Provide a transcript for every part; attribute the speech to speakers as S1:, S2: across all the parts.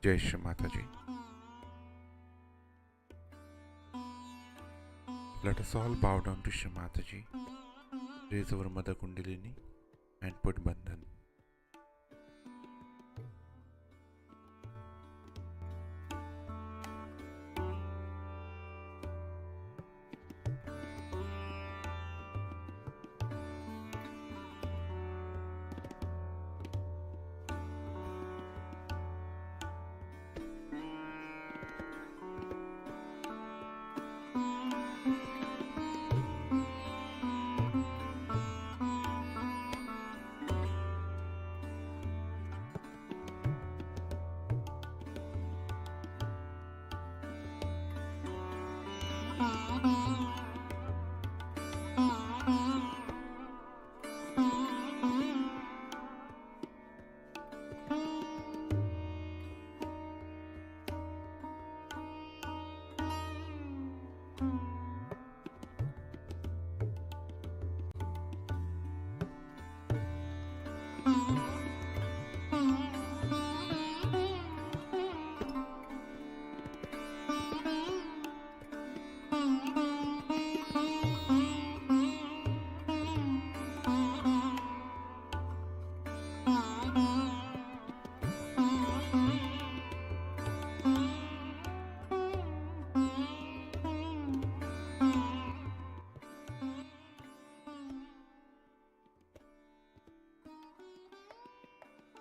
S1: Jai Shri Mataji. Let us all bow down to Shri Mataji, raise our Mother Kundalini and put Bandhan.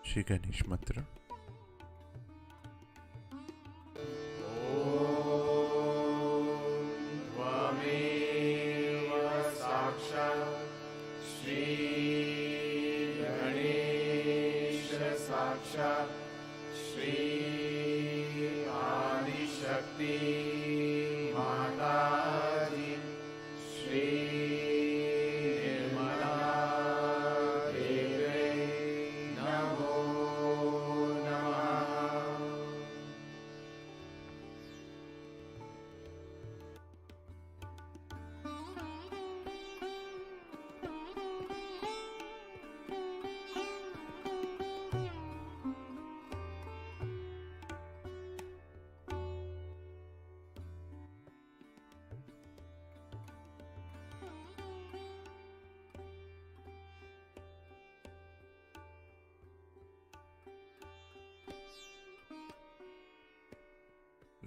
S1: Shri Ganesh Mantra.
S2: त्वमेव साक्षात् श्री गणेश साक्षात् श्री आदिशक्ति माताजी श्री निर्मला देवे नमो नमः।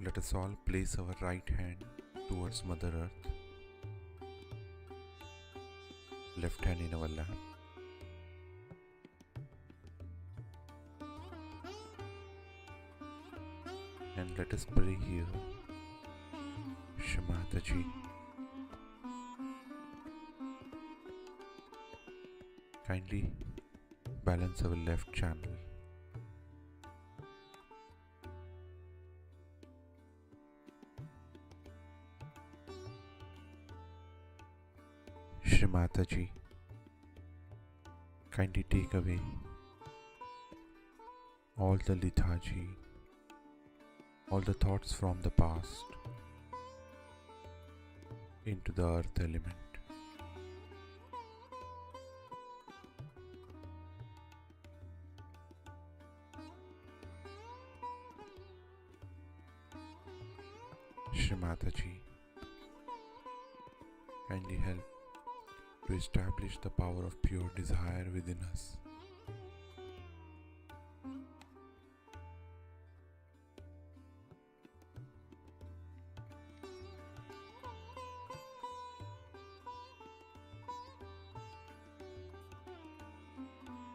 S1: Let us all place our right hand towards Mother Earth, left hand in our lap. And let us pray here. Shri Mataji, kindly balance our left channel. Shri Mataji, kindly take away all the lethargy, all the thoughts from the past into the earth element. Shri Mataji, kindly help to establish the power of pure desire within us.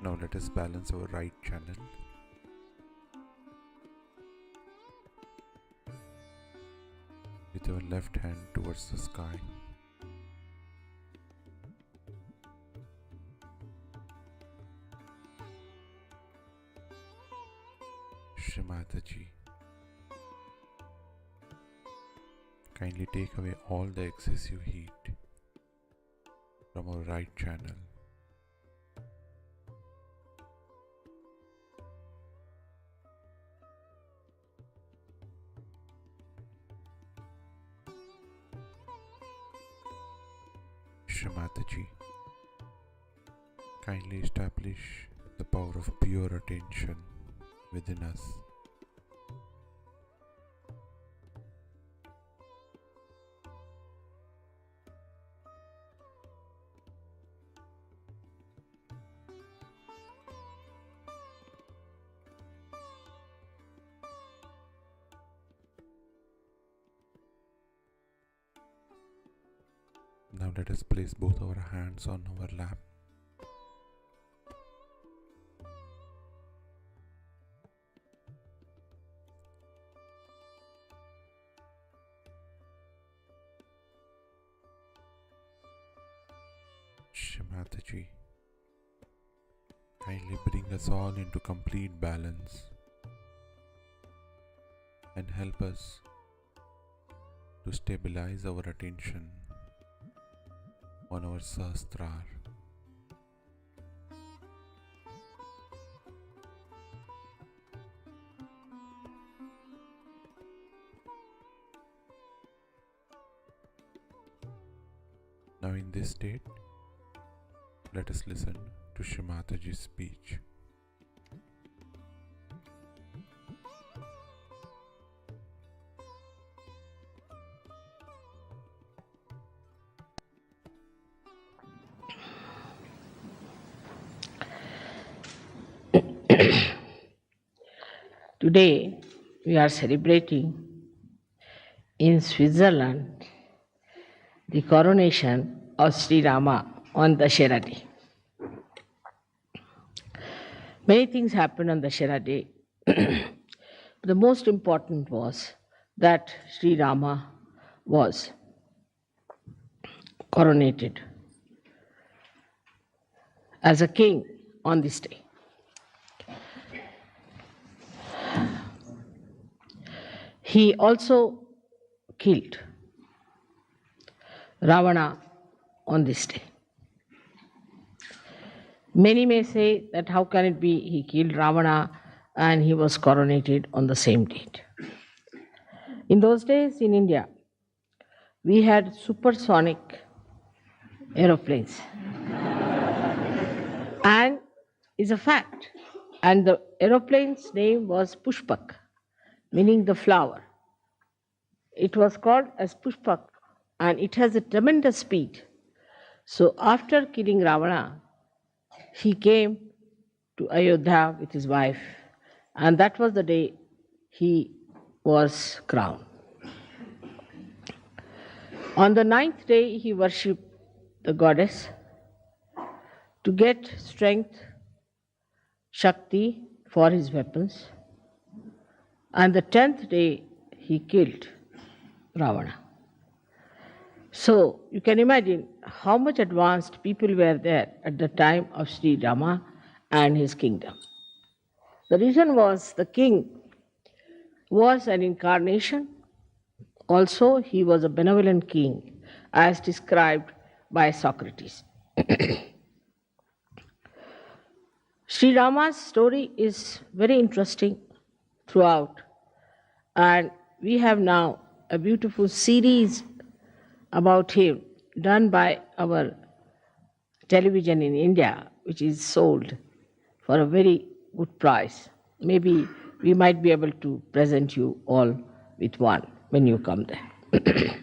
S1: Now let us balance our right channel. With our left hand towards the sky. Shri Mataji, kindly take away all the excessive heat from our right channel. Shri Mataji, kindly establish the power of pure attention within us. Now let us place both our hands on our lap. Shimataji, kindly bring us all into complete balance and help us to stabilize our attention on our Sahasrar. Now in this state, let us listen to Shimataji's speech.
S3: Today we are celebrating in Switzerland the coronation of Sri Rama on Dashera Day. Many things happened on Dashera Day. The most important was that Sri Rama was coronated as a king on this day. He also killed Ravana on this day. Many may say that how can it be he killed Ravana and he was coronated on the same date. In those days in India, we had supersonic aeroplanes. And is a fact. And the aeroplane's name was Pushpak, meaning the flower. It was called as Pushpak and it has a tremendous speed. So after killing Ravana, he came to Ayodhya with his wife, and that was the day he was crowned. On the 9th day, he worshipped the goddess to get strength, Shakti for his weapons, and the 10th day, he killed Ravana. So you can imagine how much advanced people were there at the time of Sri Rama and his kingdom. The reason was the king was an incarnation. Also, he was a benevolent king, as described by Socrates. Sri Rama's story is very interesting throughout, and we have now a beautiful series about him done by our television in India, which is sold for a very good price. Maybe we might be able to present you all with one when you come there.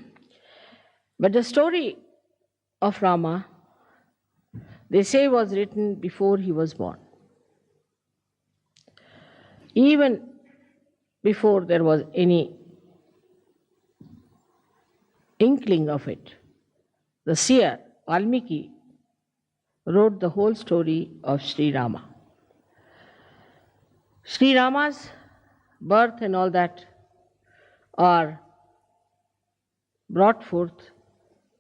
S3: But the story of Rama, they say, was written before he was born. Even before there was any inkling of it, the seer Valmiki wrote the whole story of Sri Rama. Sri Rama's birth and all that are brought forth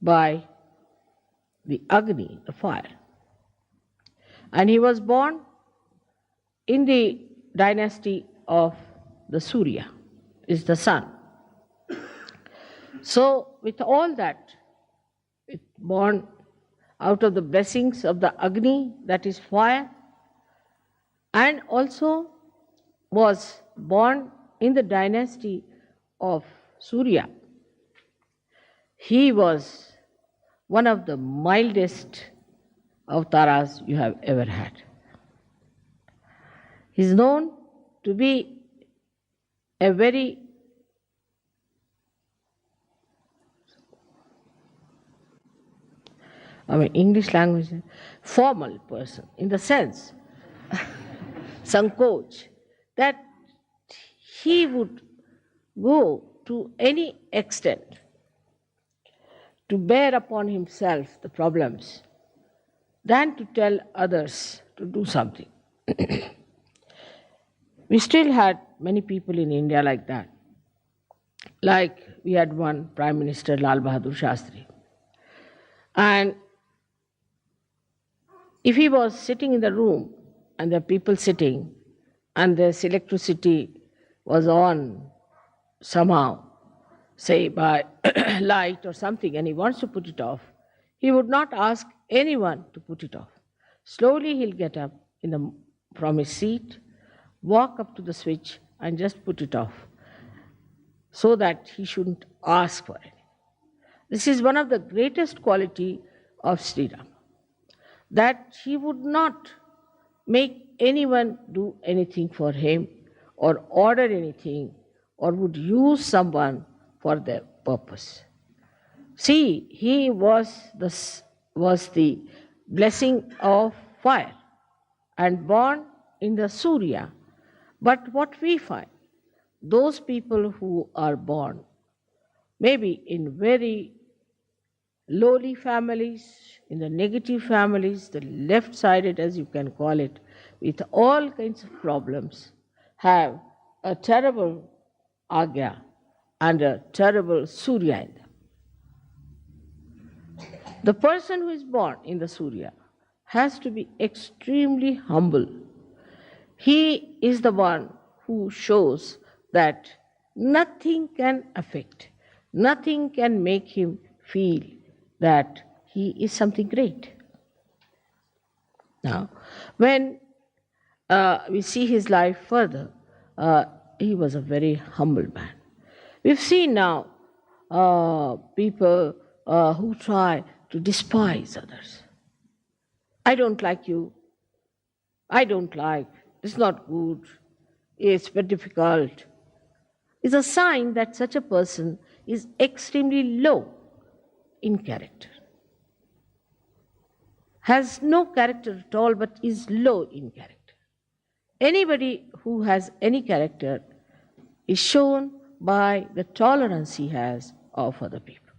S3: by the Agni, the fire. And he was born in the dynasty of the Surya, is the sun. So with all that, it born out of the blessings of the Agni, that is fire, and also was born in the dynasty of Surya. He was one of the mildest avataras you have ever had. He is known to be a very English language, formal person, in the sense, Sankoch, that he would go to any extent to bear upon himself the problems than to tell others to do something. We still had many people in India like that. Like we had one Prime Minister, Lal Bahadur Shastri. And if he was sitting in the room and there are people sitting and this electricity was on somehow, say by light or something, and he wants to put it off, he would not ask anyone to put it off. Slowly he'll get up from his seat, walk up to the switch and just put it off so that he shouldn't ask for it. This is one of the greatest quality of Sri Rama, that he would not make anyone do anything for him or order anything or would use someone for their purpose. See, he was the blessing of fire and born in the Surya. But what we find, those people who are born maybe in very lowly families, in the negative families, the left-sided as you can call it, with all kinds of problems, have a terrible agya and a terrible Surya in them. The person who is born in the Surya has to be extremely humble. He is the one who shows that nothing can affect, nothing can make him feel that he is something great. Now, when we see his life further, he was a very humble man. We've seen now people who try to despise others. I don't like you. I don't like. It's not good. It's very difficult. It's a sign that such a person is extremely low in character. Has no character at all, but is low in character. Anybody who has any character is shown by the tolerance he has of other people.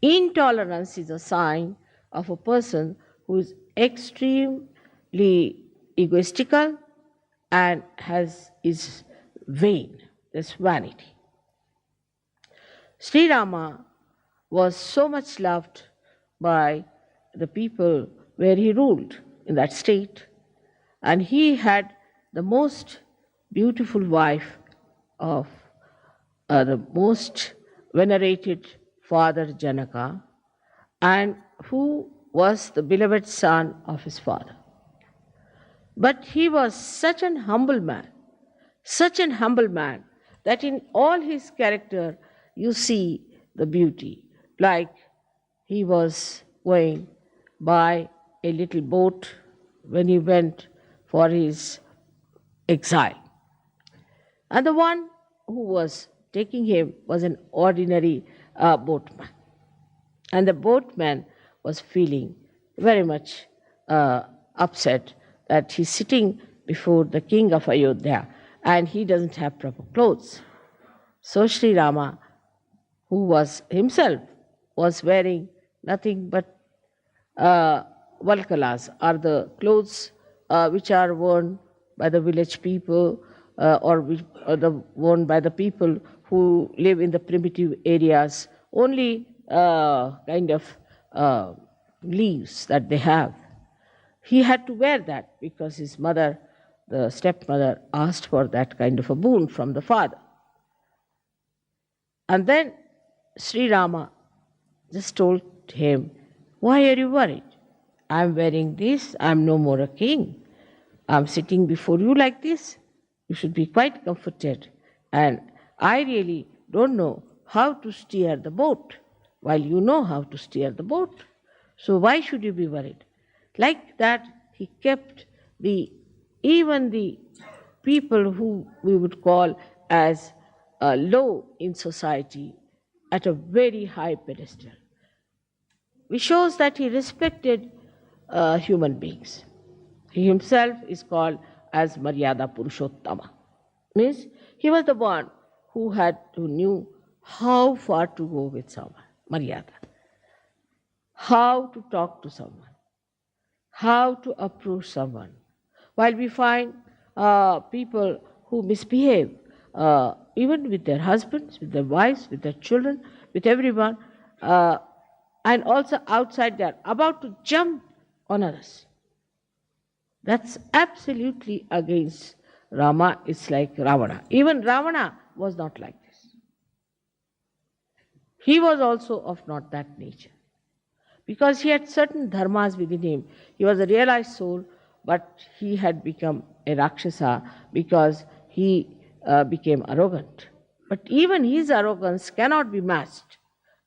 S3: Intolerance is a sign of a person who is extremely egoistical and is vain. There's vanity. Sri Rama was so much loved by the people where he ruled in that state, and he had the most beautiful wife of the most venerated father Janaka, and who was the beloved son of his father. But he was such an humble man that in all his character you see the beauty. Like he was going by a little boat when he went for his exile. And the one who was taking him was an ordinary boatman. And the boatman was feeling very much upset that he's sitting before the king of Ayodhya and he doesn't have proper clothes. So Sri Rama, who was himself, was wearing nothing but valkalas, are the clothes which are worn by the village people or worn by the people who live in the primitive areas, only kind of leaves that they have. He had to wear that because his mother, the stepmother, asked for that kind of a boon from the father. And then Sri Rama just told him, "Why are you worried? I'm wearing this, I'm no more a king. I'm sitting before you like this. You should be quite comforted. And I really don't know how to steer the boat, while you know how to steer the boat. So why should you be worried?" Like that, he kept even the people who we would call as low in society at a very high pedestal. Which shows that he respected human beings. He himself is called as Maryada Purushottama. Means he was the one who knew how far to go with someone, Maryada, how to talk to someone, how to approach someone. While we find people who misbehave, even with their husbands, with their wives, with their children, with everyone, uh, and also outside, they're about to jump on others. That's absolutely against Rama. It's like Ravana. Even Ravana was not like this. He was also of not that nature, because he had certain dharmas within him. He was a realized soul, but he had become a Rakshasa because he became arrogant. But even his arrogance cannot be matched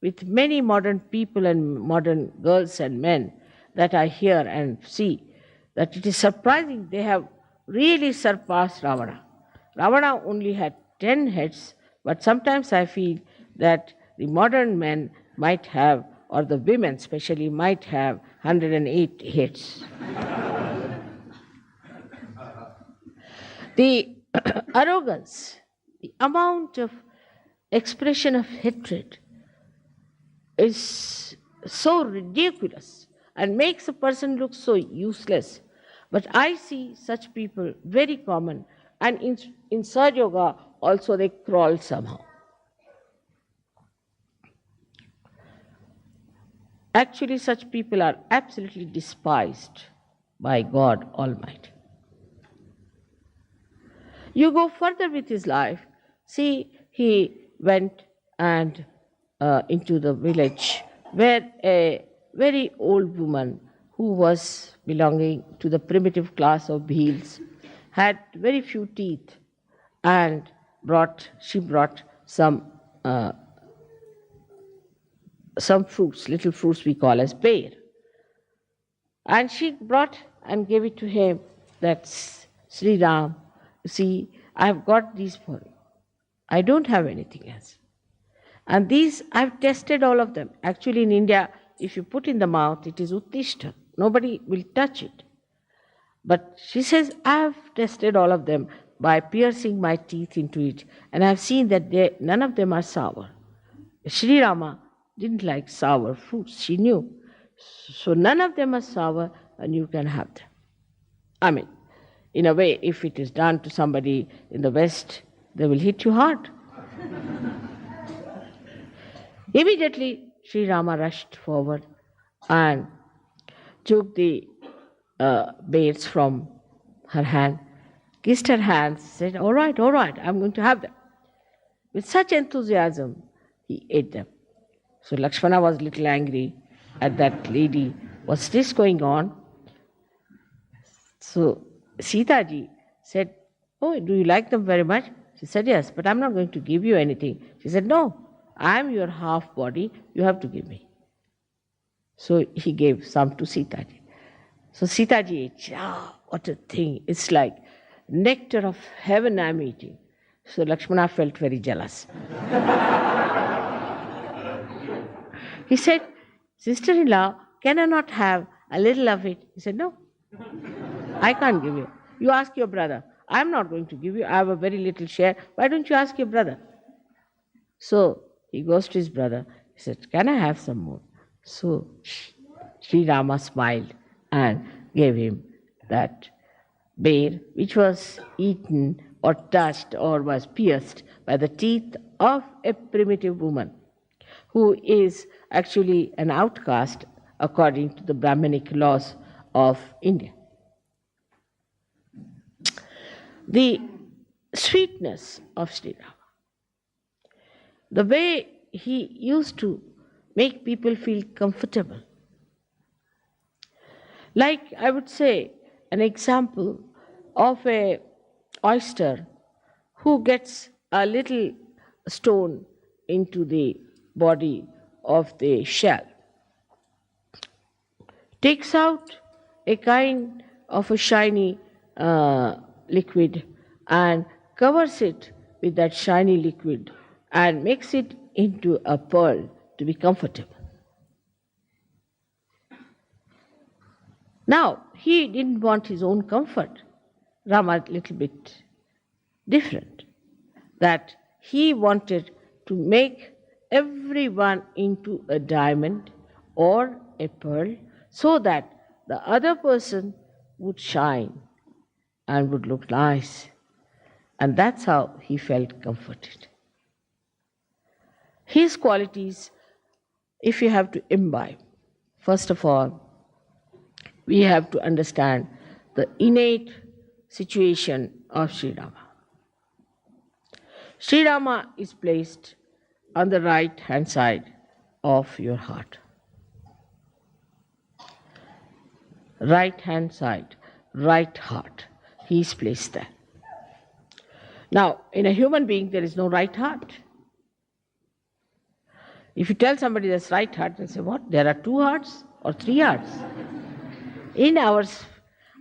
S3: with many modern people and modern girls and men that I hear and see, that it is surprising they have really surpassed Ravana. Ravana only had 10 heads, but sometimes I feel that the modern men might have, or the women especially, might have 108 heads. The arrogance, the amount of expression of hatred is so ridiculous and makes a person look so useless. But I see such people very common, and in Saj Yoga also they crawl somehow. Actually, such people are absolutely despised by God Almighty. You go further with his life. See, he went and into the village where a very old woman who was belonging to the primitive class of Bhils had very few teeth, and she brought some fruits, little fruits we call as pear. And she brought and gave it to him. That's Sri Ram. You see, I have got these for you. I don't have anything else. And these, I've tested all of them. Actually, in India, if you put in the mouth, it is uttishta. Nobody will touch it. But she says, I've tested all of them by piercing my teeth into it, and I've seen that none of them are sour. Sri Rama didn't like sour fruits, she knew. So none of them are sour, and you can have them. I mean, in a way, if it is done to somebody in the West, they will hit you hard. Immediately, Sri Rama rushed forward and took the beads from her hand, kissed her hands, said, all right, I'm going to have them. With such enthusiasm, he ate them. So Lakshmana was a little angry at that lady. What's this going on? So Sita ji said, oh, do you like them very much? She said, yes, but I'm not going to give you anything. She said, no, I'm your half body, you have to give me. So he gave some to Sita ji. So Sita ji ate, what a thing. It's like nectar of heaven I'm eating. So Lakshmana felt very jealous. He said, sister-in-law, can I not have a little of it? He said, no, I can't give you. You ask your brother. I'm not going to give you. I have a very little share. Why don't you ask your brother? So he goes to his brother. He said, can I have some more? So Sri Rama smiled and gave him that bear, which was eaten or touched or was pierced by the teeth of a primitive woman who is actually an outcast according to the Brahminic laws of India. The sweetness of Sri Rama, the way he used to make people feel comfortable. Like, I would say, an example of a oyster who gets a little stone into the body of the shell, takes out a kind of a shiny liquid and covers it with that shiny liquid and makes it into a pearl to be comfortable. Now, he didn't want his own comfort. Rama a little bit different, that he wanted to make everyone into a diamond or a pearl so that the other person would shine and would look nice. And that's how he felt comforted. His qualities, if you have to imbibe, first of all, we have to understand the innate situation of Sri Rama. Sri Rama is placed on the right hand side of your heart. Right hand side, right heart. He is placed there. Now, in a human being, there is no right heart. If you tell somebody there's right heart, they say, what? There are 2 hearts or 3 hearts? In our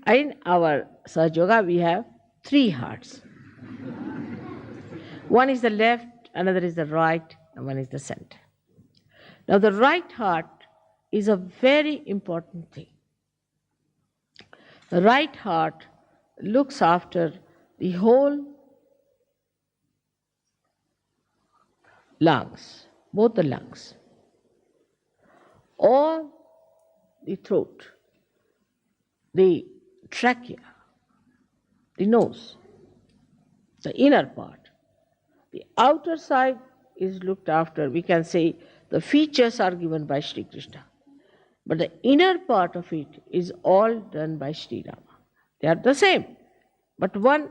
S3: Sahaja Yoga, we have 3 hearts. One is the left, another is the right, and one is the center. Now, the right heart is a very important thing. The right heart looks after the whole lungs, both the lungs, or the throat, the trachea, the nose, the inner part. The outer side is looked after. We can say the features are given by Sri Krishna. But the inner part of it is all done by Sri Rama. They are the same. But one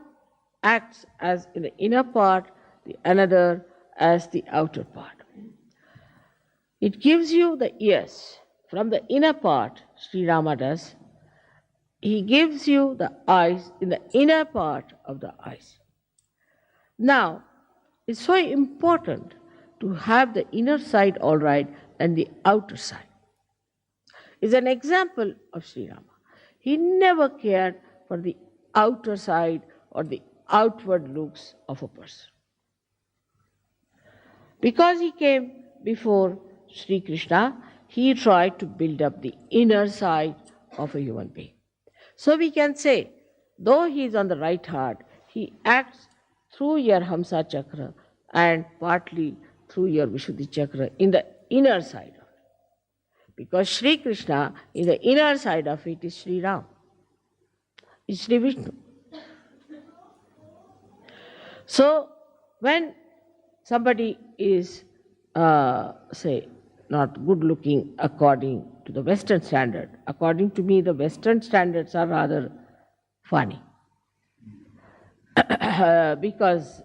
S3: acts as in the inner part, the another as the outer part. It gives you the ears. From the inner part, Sri Rama does. He gives you the eyes in the inner part of the eyes. Now, it's so important to have the inner side all right and the outer side. Is an example of Sri Rama. He never cared for the outer side or the outward looks of a person. Because he came before Sri Krishna, he tried to build up the inner side of a human being. So we can say, though he is on the right heart, he acts through your Hamsa Chakra and partly through your Vishuddhi Chakra in the inner side of it. Because Sri Krishna, in the inner side of it, is Sri Ram, is Sri Vishnu. So, when somebody is, say, not good looking according to the Western standard, according to me, the Western standards are rather funny. Because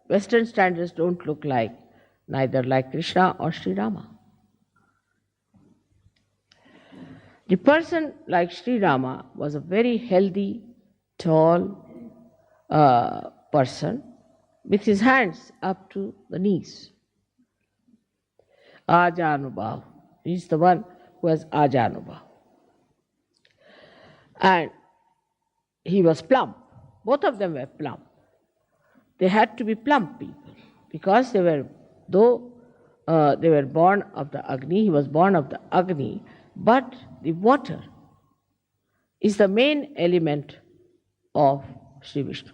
S3: Western standards don't look like, neither like Krishna or Sri Rama. The person like Sri Rama was a very healthy, tall person with his hands up to the knees. Ajanubhav. He is the one who has Ajanubhav. And he was plump. Both of them were plump. They had to be plump people because they were, though they were born of the Agni, he was born of the Agni, but the water is the main element of Sri Vishnu.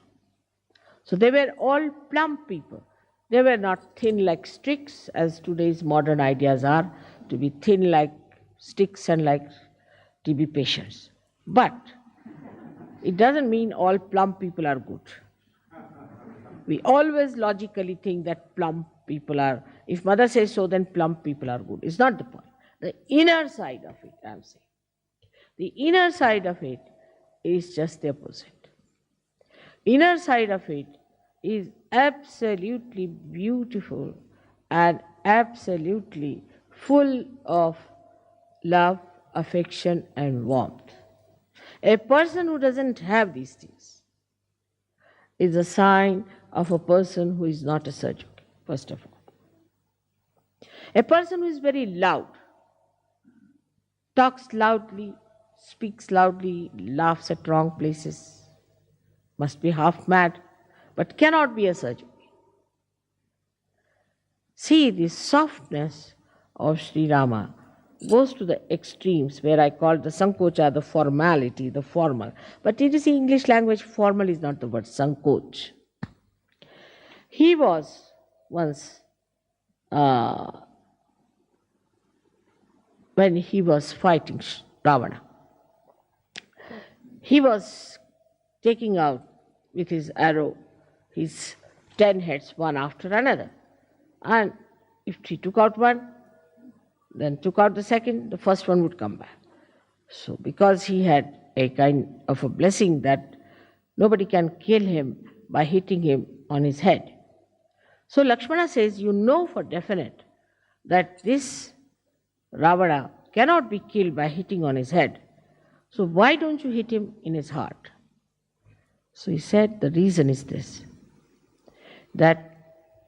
S3: So they were all plump people. They were not thin like sticks, as today's modern ideas are, to be thin like sticks and like TB patients. But it doesn't mean all plump people are good. We always logically think that plump people are, if mother says so, then plump people are good. It's not the point. The inner side of it, I'm saying. The inner side of it is just the opposite. Inner side of it is absolutely beautiful and absolutely full of love, affection, and warmth. A person who doesn't have these things is a sign of a person who is not a Sahaja Yogi, first of all. A person who is very loud, talks loudly, speaks loudly, laughs at wrong places, must be half mad, but cannot be a Sahaja Yogi. See, the softness of Sri Rama goes to the extremes where I call the Sankocha, the formality, the formal. But it is the English language, formal is not the word, Sankoch. He was once uh, when he was fighting Ravana. He was taking out with his arrow his 10 heads one after another. And if he took out one, then took out the second, the first one would come back. So because he had a kind of a blessing that nobody can kill him by hitting him on his head. So Lakshmana says, you know for definite that this Ravana cannot be killed by hitting on his head. So why don't you hit him in his heart? So he said, the reason is this, that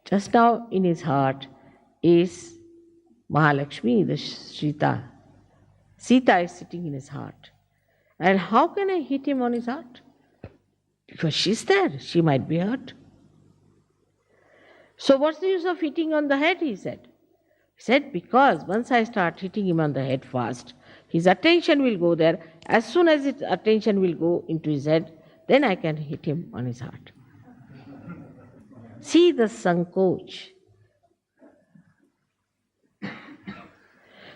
S3: just now in his heart is Mahalakshmi, the Sita. Sita is sitting in his heart. And how can I hit him on his heart? Because she's there, she might be hurt. So what's the use of hitting on the head, he said. He said, because once I start hitting him on the head fast, his attention will go there. As soon as his attention will go into his head, then I can hit him on his heart. See the sankoch.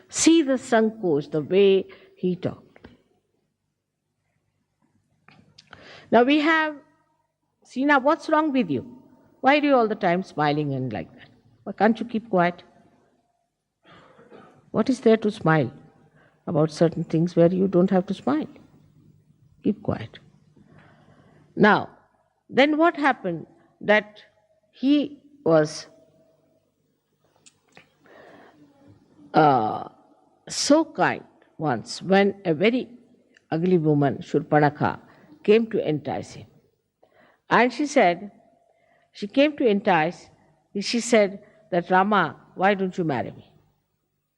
S3: See the sankoch, the way he talked. Now we have, see now what's wrong with you? Why are you all the time smiling and like that? Why can't you keep quiet? What is there to smile about certain things where you don't have to smile? Keep quiet. Now, then what happened? That he was so kind once when a very ugly woman, Shurpanakha, came to entice him. And she said, she came to entice, she said that Rama, why don't you marry me?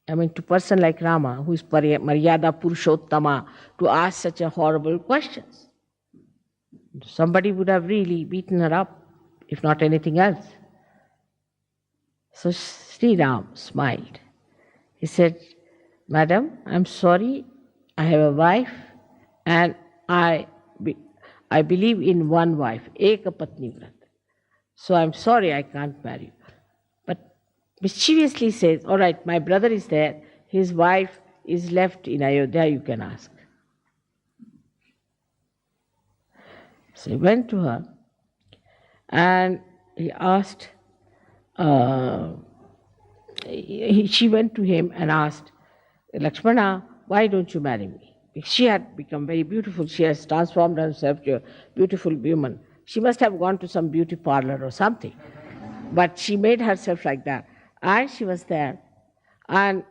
S3: I mean, to a person like Rama, who is Maryada Purushottama, to ask such a horrible questions. Somebody would have really beaten her up, if not anything else. So Sri Ram smiled. He said, Madam, I'm sorry, I have a wife and I believe in one wife, Eka Patni Vrat. So I'm sorry I can't marry you. But mischievously says, all right, my brother is there, his wife is left in Ayodhya, you can ask. So he went to her and he asked, she went to him and asked, Lakshmana, why don't you marry me? She had become very beautiful. She has transformed herself to a beautiful woman. She must have gone to some beauty parlor or something. But she made herself like that. And she was there. And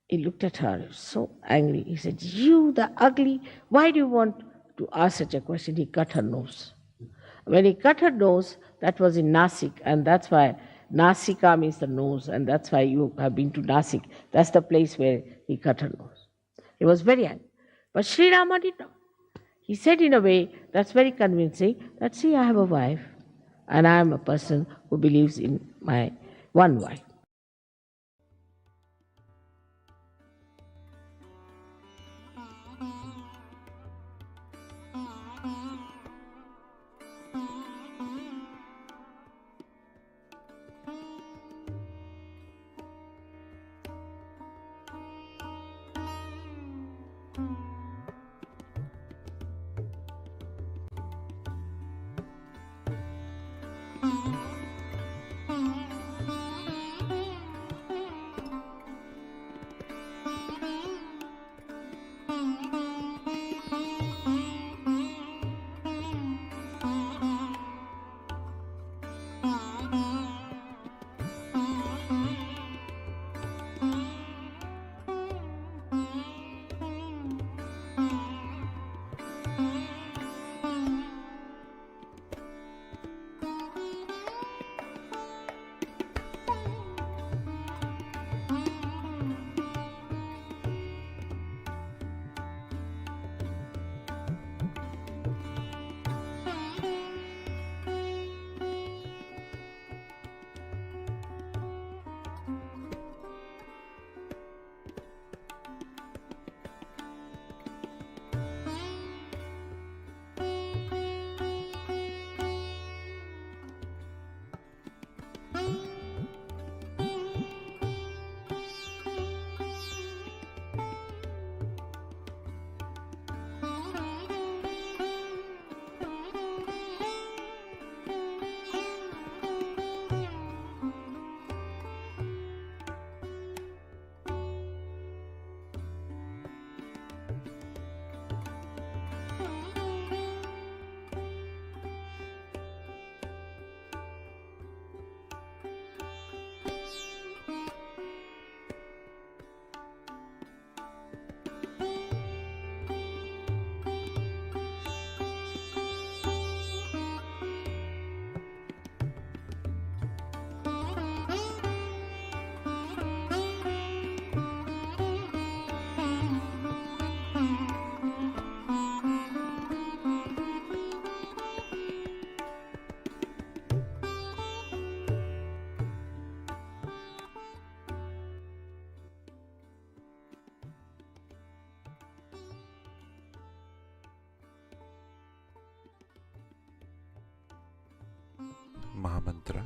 S3: he looked at her, so angry. He said, you, the ugly, why do you want to ask such a question? He cut her nose. When he cut her nose, that was in Nasik, and that's why Nasika means the nose, and that's why you have been to Nasik. That's the place where he cut her nose. He was very angry. But Sri Rama did not. He said in a way that's very convincing that, see, I have a wife, and I am a person who believes in my one wife.
S1: Mahamantra.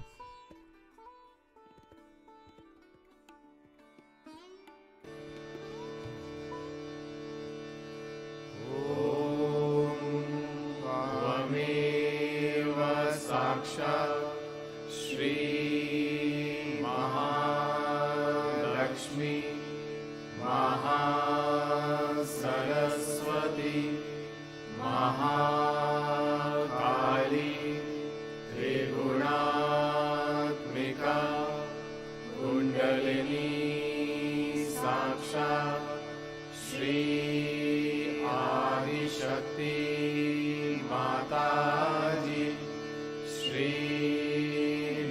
S2: त्वमेव साक्षात् श्री महालक्ष्मी महासरस्वती महाकाली त्रिगुणात्मिका कुण्डलिनी साक्षात् श्री आदिशक्ति माताजी श्री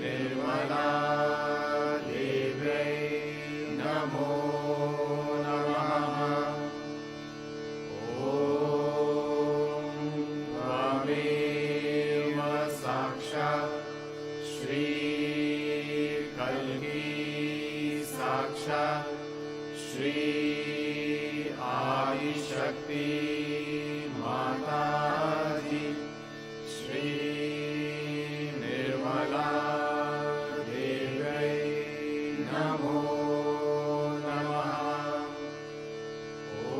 S2: निर्मला देव्यै नमो नमः। ॐ त्वमेव साक्षात् श्री कल्की साक्षात् श्री आदिशक्ति माताजी श्री निर्मला देव्यै नमो नमः।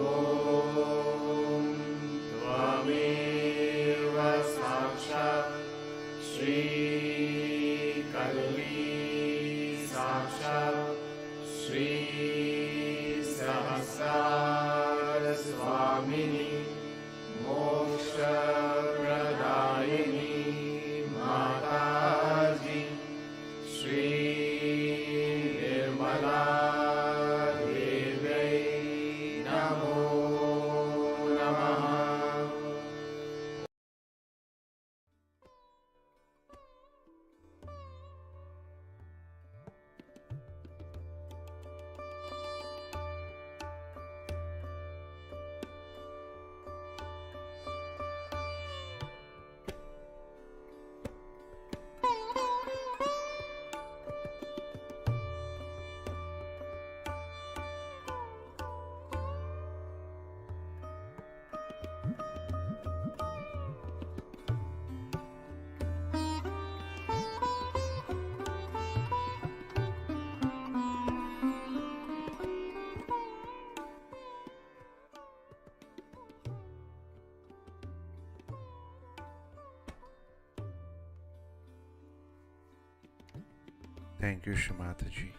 S2: ॐ त्वमेव साक्षात् श्री कल्की साक्षात् श्री सहस्रार स्वामिनी मोक्षप्रदायिनी माताजी श्री निर्मला देव्यै नमो नमः।
S1: Thank you, Shimataji,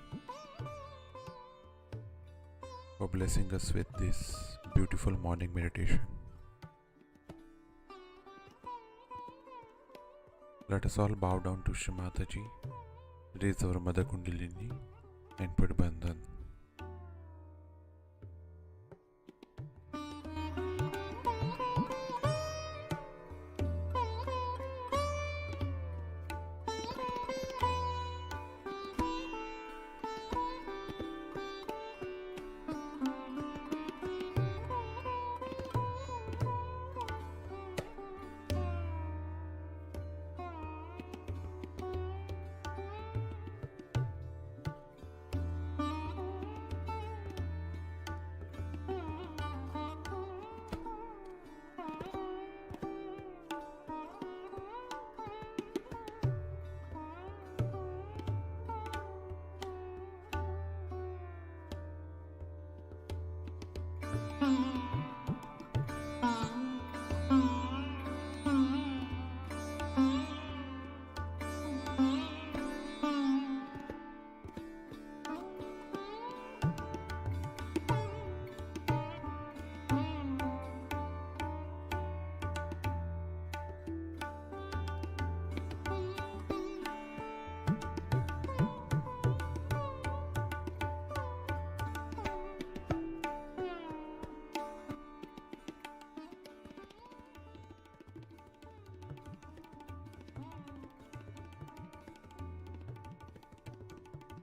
S1: for blessing us with this beautiful morning meditation. Let us all bow down to Shimataji, raise our Mother Kundalini, and put Bandhan.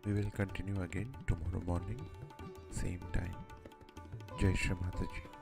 S1: We will continue again tomorrow morning, same time. Jai Shri Mataji.